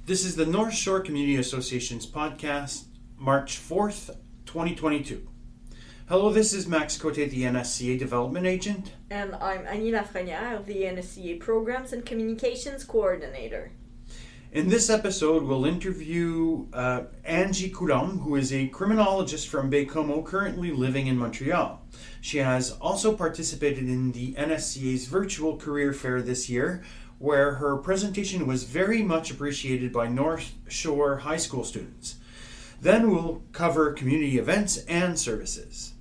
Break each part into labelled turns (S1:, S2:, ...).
S1: This is the North Shore Community Association's podcast, March 4th, 2022. Hello, this is Max Cote, the NSCA Development Agent.
S2: And I'm Annie Lafrenière, the NSCA Programs and Communications Coordinator.
S1: In this episode, we'll interview Angie Coulombe, who is a criminologist from Baie-Comeau currently living in Montreal. She has also participated in the NSCA's virtual career fair this year, where her presentation was very much appreciated by North Shore High School students. Then we'll cover community events and services.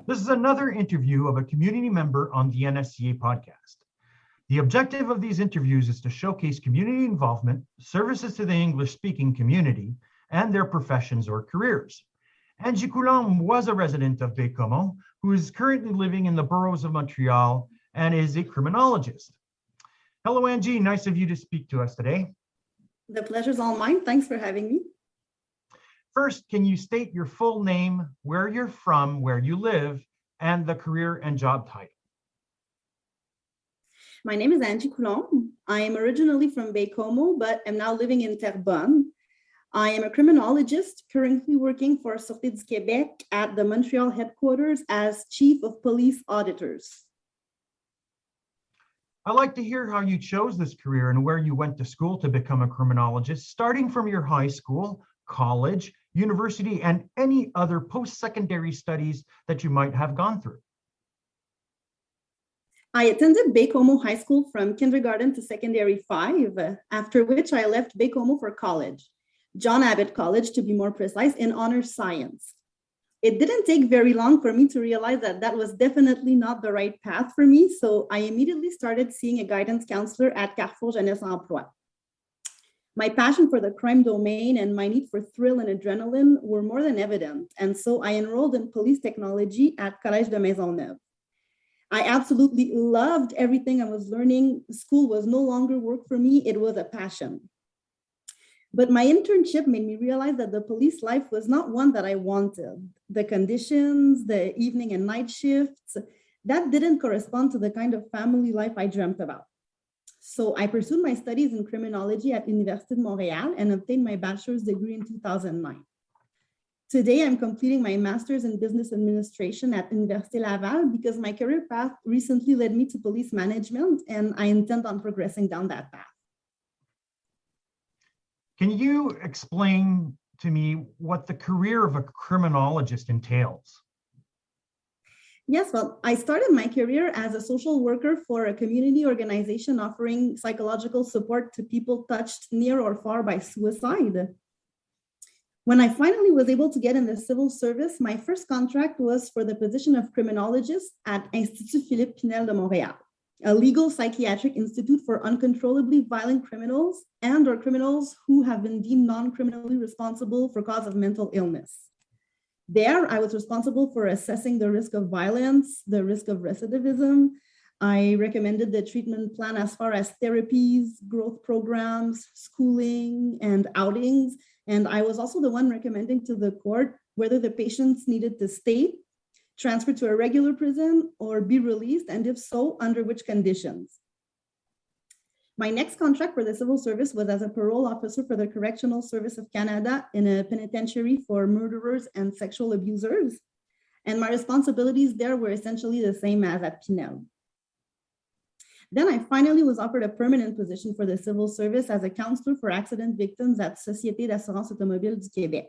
S1: This is another interview of a community member on the NSCA podcast. The objective of these interviews is to showcase community involvement, services to the English-speaking community, and their professions or careers. Angie Coulombe was a resident of Baie-Comeau, who is currently living in the boroughs of Montreal and is a criminologist. Hello, Angie. Nice of you to speak to us today.
S3: The pleasure's all mine. Thanks for having me.
S1: First, can you state your full name, where you're from, where you live, and the career and job title?
S3: My name is Angie Coulombe. I am originally from Baie-Comeau, but am now living in Terrebonne. I am a criminologist currently working for Sûreté du Québec at the Montreal headquarters as Chief of Police Auditors.
S1: I'd like to hear how you chose this career and where you went to school to become a criminologist, starting from your high school, college, university, and any other post-secondary studies that you might have gone through.
S3: I attended Baie-Comeau High School from kindergarten to secondary 5, after which I left Baie-Comeau for college, John Abbott College to be more precise, in honors science. It didn't take very long for me to realize that that was definitely not the right path for me, so I immediately started seeing a guidance counselor at Carrefour Jeunesse Emploi. My passion for the crime domain and my need for thrill and adrenaline were more than evident, and so I enrolled in police technology at Collège de Maisonneuve. I absolutely loved everything I was learning. School was no longer work for me, it was a passion. But my internship made me realize that the police life was not one that I wanted. The conditions, the evening and night shifts, that didn't correspond to the kind of family life I dreamt about. So I pursued my studies in criminology at Université de Montréal and obtained my bachelor's degree in 2009. Today, I'm completing my master's in business administration at Université Laval because my career path recently led me to police management, and I intend on progressing down that path.
S1: Can you explain to me what the career of a criminologist entails?
S3: Yes, well, I started my career as a social worker for a community organization offering psychological support to people touched near or far by suicide. When I finally was able to get in the civil service, my first contract was for the position of criminologist at Institut Philippe Pinel de Montréal, a legal psychiatric institute for uncontrollably violent criminals and or criminals who have been deemed non-criminally responsible for cause of mental illness. There, I was responsible for assessing the risk of violence, the risk of recidivism. I recommended the treatment plan as far as therapies, growth programs, schooling, and outings. And I was also the one recommending to the court whether the patients needed to stay, transfer to a regular prison, or be released, and if so, under which conditions. My next contract for the civil service was as a parole officer for the Correctional Service of Canada in a penitentiary for murderers and sexual abusers. And my responsibilities there were essentially the same as at Pinel. Then I finally was offered a permanent position for the civil service as a counselor for accident victims at Société d'Assurance Automobile du Québec.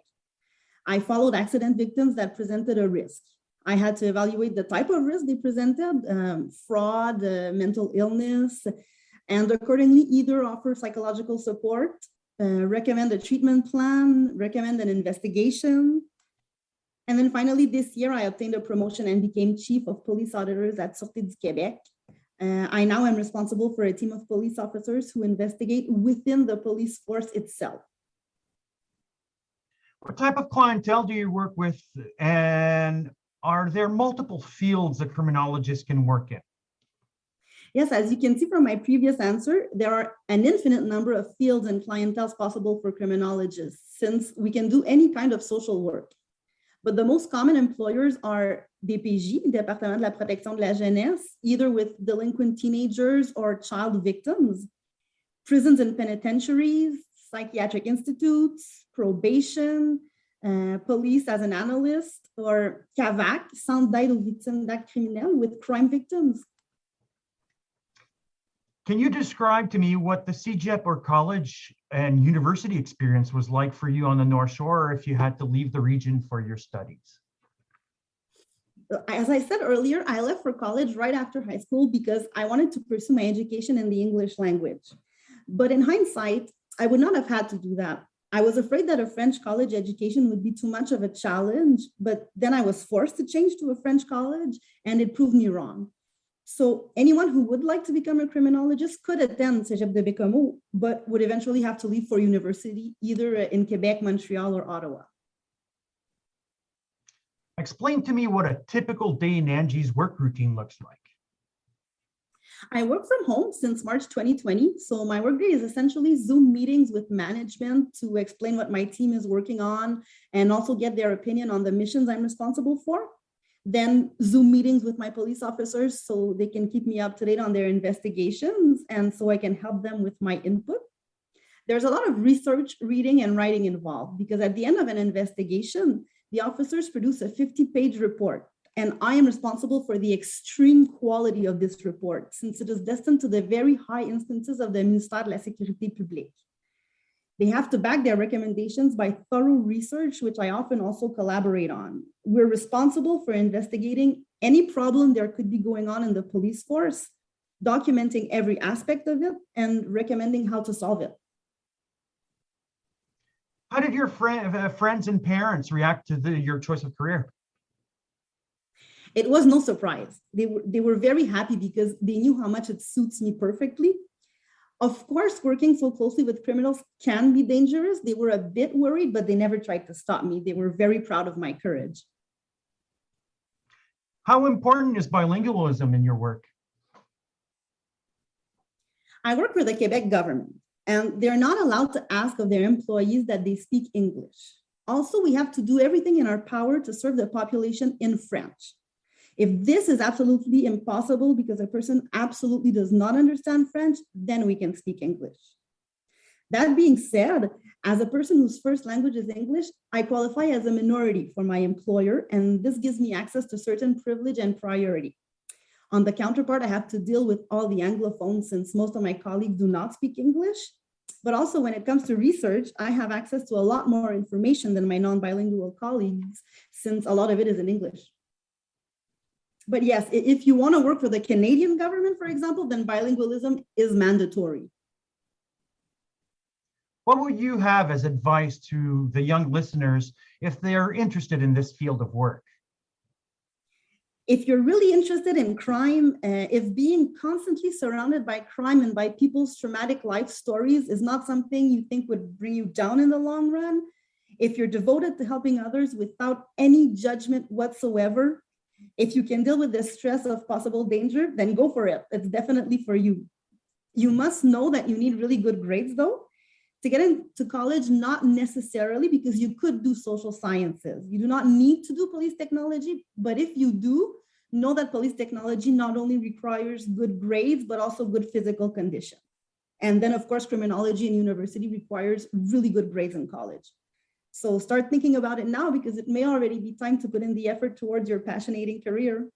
S3: I followed accident victims that presented a risk. I had to evaluate the type of risk they presented, fraud, mental illness, and accordingly either offer psychological support, recommend a treatment plan, recommend an investigation. And then finally this year, I obtained a promotion and became Chief of Police Auditors at Sûreté du Québec. I now am responsible for a team of police officers who investigate within the police force itself.
S1: What type of clientele do you work with, and are there multiple fields a criminologist can work in?
S3: Yes, as you can see from my previous answer, there are an infinite number of fields and clienteles possible for criminologists, since we can do any kind of social work. But the most common employers are DPJ, Département de la Protection de la Jeunesse, either with delinquent teenagers or child victims, prisons and penitentiaries, psychiatric institutes, probation, police as an analyst, or CAVAC, Centre d'aide aux victimes d'actes criminels, with crime victims.
S1: Can you describe to me what the CEGEP or college and university experience was like for you on the North Shore, or if you had to leave the region for your studies?
S3: As I said earlier, I left for college right after high school because I wanted to pursue my education in the English language. But in hindsight, I would not have had to do that. I was afraid that a French college education would be too much of a challenge, but then I was forced to change to a French college, and it proved me wrong. So anyone who would like to become a criminologist could attend Cégep de Bécomo, but would eventually have to leave for university, either in Quebec, Montreal, or Ottawa.
S1: Explain to me what a typical day in Angie's work routine looks like.
S3: I work from home since March 2020, so my workday is essentially Zoom meetings with management to explain what my team is working on and also get their opinion on the missions I'm responsible for. Then Zoom meetings with my police officers so they can keep me up to date on their investigations and so I can help them with my input. There's a lot of research, reading, and writing involved because at the end of an investigation, the officers produce a 50-page report, and I am responsible for the extreme quality of this report since it is destined to the very high instances of the Ministère de la Sécurité Publique. They have to back their recommendations by thorough research, which I often also collaborate on. We're responsible for investigating any problem there could be going on in the police force, documenting every aspect of it, and recommending how to solve it.
S1: How did your friends and parents react to your choice of career?
S3: It was no surprise. They were very happy because they knew how much it suits me perfectly. Of course, working so closely with criminals can be dangerous. They were a bit worried, but they never tried to stop me. They were very proud of my courage.
S1: How important is bilingualism in your work?
S3: I work for the Quebec government, and they're not allowed to ask of their employees that they speak English. Also, we have to do everything in our power to serve the population in French. If this is absolutely impossible because a person absolutely does not understand French, then we can speak English. That being said, as a person whose first language is English, I qualify as a minority for my employer, and this gives me access to certain privilege and priority. On the counterpart, I have to deal with all the Anglophones since most of my colleagues do not speak English. But also when it comes to research, I have access to a lot more information than my non-bilingual colleagues since a lot of it is in English. But yes, if you want to work for the Canadian government, for example, then bilingualism is mandatory.
S1: What would you have as advice to the young listeners if they're interested in this field of work?
S3: If you're really interested in crime, if being constantly surrounded by crime and by people's traumatic life stories is not something you think would bring you down in the long run, if you're devoted to helping others without any judgment whatsoever, if you can deal with the stress of possible danger, then go for it. It's definitely for you. You must know that you need really good grades, though, to get into college, not necessarily because you could do social sciences. You do not need to do police technology, but if you do, know that police technology not only requires good grades, but also good physical condition. And then, of course, criminology in university requires really good grades in college. So start thinking about it now because it may already be time to put in the effort towards your passionating career.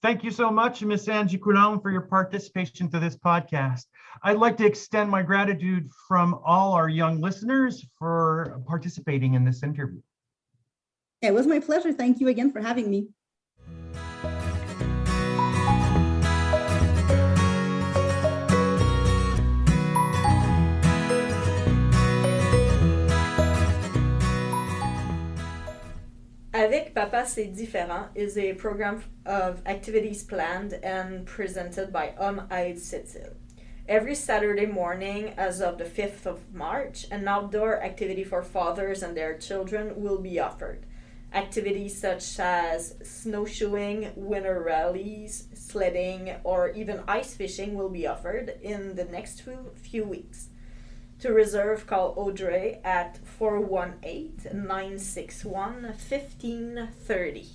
S1: Thank you so much, Ms. Angie Coulombe, for your participation to this podcast. I'd like to extend my gratitude from all our young listeners for participating in this interview.
S3: It was my pleasure. Thank you again for having me.
S2: Avec Papa C'est Différent is a program of activities planned and presented by Homme Aide Sept-Îles. Every Saturday morning as of the 5th of March, an outdoor activity for fathers and their children will be offered. Activities such as snowshoeing, winter rallies, sledding, or even ice fishing will be offered in the next few weeks. To reserve, call Audrey at 418-961-1530.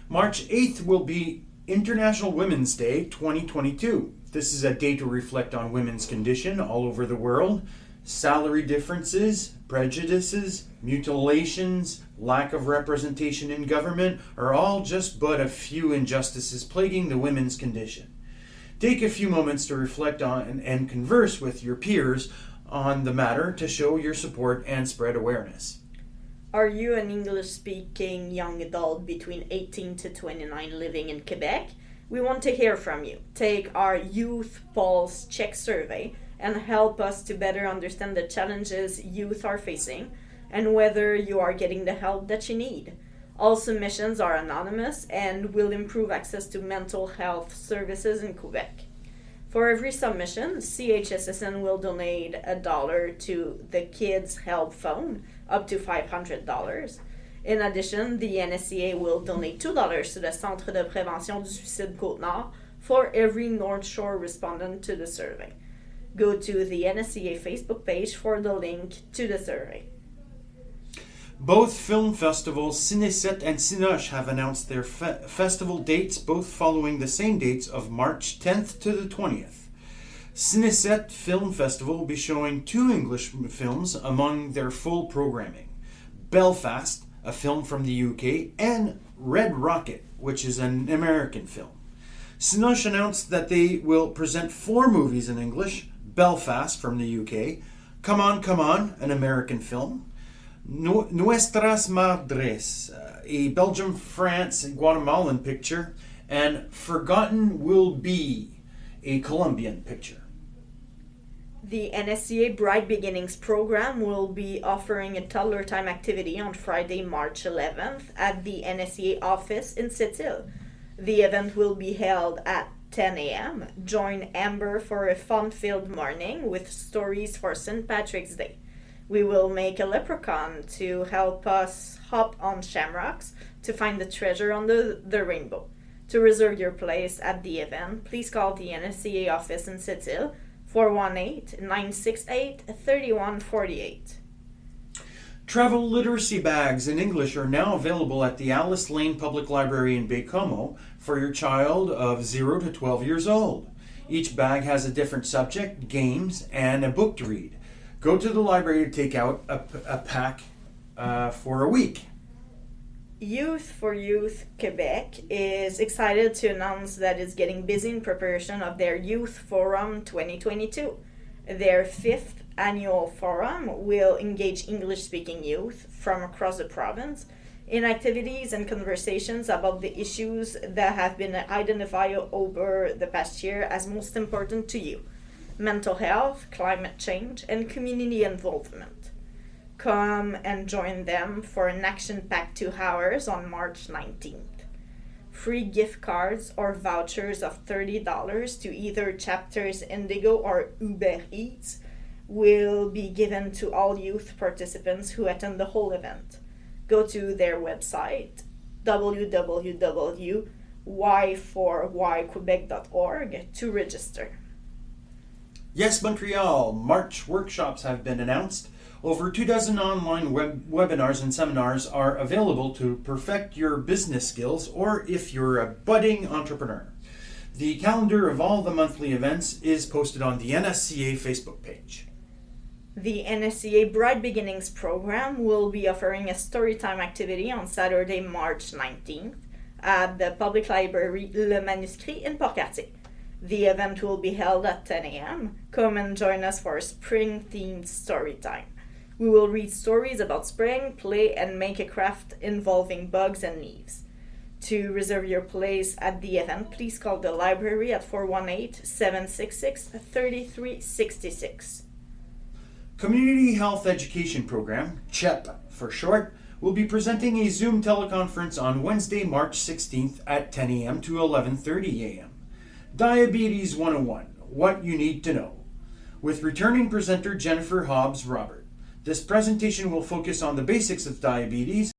S4: March 8th will be International Women's Day 2022. This is a day to reflect on women's condition all over the world. Salary differences, prejudices, mutilations, lack of representation in government are all just but a few injustices plaguing the women's condition. Take a few moments to reflect on and converse with your peers on the matter to show your support and spread awareness.
S2: Are you an English-speaking young adult between 18 to 29 living in Quebec? We want to hear from you. Take our Youth Pulse Check survey and help us to better understand the challenges youth are facing and whether you are getting the help that you need. All submissions are anonymous and will improve access to mental health services in Quebec. For every submission, CHSSN will donate $1 to the Kids Help Phone, up to $500. In addition, the NSCA will donate $2 to the Centre de Prévention du Suicide Côte-Nord for every North Shore respondent to the survey. Go to the NSCA Facebook page for the link to the survey.
S4: Both film festivals, Ciné7 and Cinoche, have announced their festival dates, both following the same dates of March 10th to the 20th. Ciné7 Film Festival will be showing 2 English films among their full programming. Belfast, a film from the UK, and Red Rocket, which is an American film. Cinoche announced that they will present 4 movies in English: Belfast from the UK, Come On, an American film, Nuestras Madres, a Belgium, France, and Guatemalan picture, and Forgotten Will Be, a Colombian picture.
S2: The NSCA Bright Beginnings program will be offering a toddler time activity on Friday, March 11th at the NSCA office in Sept-Îles. The event will be held at 10 a.m. Join Amber for a fun-filled morning with stories for St. Patrick's Day. We will make a leprechaun to help us hop on shamrocks to find the treasure on the rainbow. To reserve your place at the event, please call the NSCA office in Sept-Îles, 418-968-3148.
S4: Travel literacy bags in English are now available at the Alice Lane Public Library in Baie-Comeau for your child of 0 to 12 years old. Each bag has a different subject, games, and a book to read. Go to the library to take out a pack for a week.
S2: Youth for Youth Quebec is excited to announce that it's getting busy in preparation of their Youth Forum 2022. Their 5th annual forum will engage English-speaking youth from across the province in activities and conversations about the issues that have been identified over the past year as most important to you: mental health, climate change, and community involvement. Come and join them for an action-packed 2 hours on March 19th. Free gift cards or vouchers of $30 to either Chapters Indigo or Uber Eats will be given to all youth participants who attend the whole event. Go to their website, www.y4yquebec.org, to register.
S4: Yes, Montreal, March workshops have been announced. Over 24 online webinars and seminars are available to perfect your business skills or if you're a budding entrepreneur. The calendar of all the monthly events is posted on the NSCA Facebook page.
S2: The NSCA Bright Beginnings program will be offering a storytime activity on Saturday, March 19th at the Public Library Le Manuscrit in Port-Cartier. The event will be held at 10 a.m. Come and join us for a spring-themed story time. We will read stories about spring, play, and make a craft involving bugs and leaves. To reserve your place at the event, please call the library at 418-766-3366.
S4: Community Health Education Program, CHEP for short, will be presenting a Zoom teleconference on Wednesday, March 16th at 10 a.m. to 11:30 a.m. Diabetes 101, What You Need to Know, with returning presenter Jennifer Hobbs-Robert. This presentation will focus on the basics of diabetes,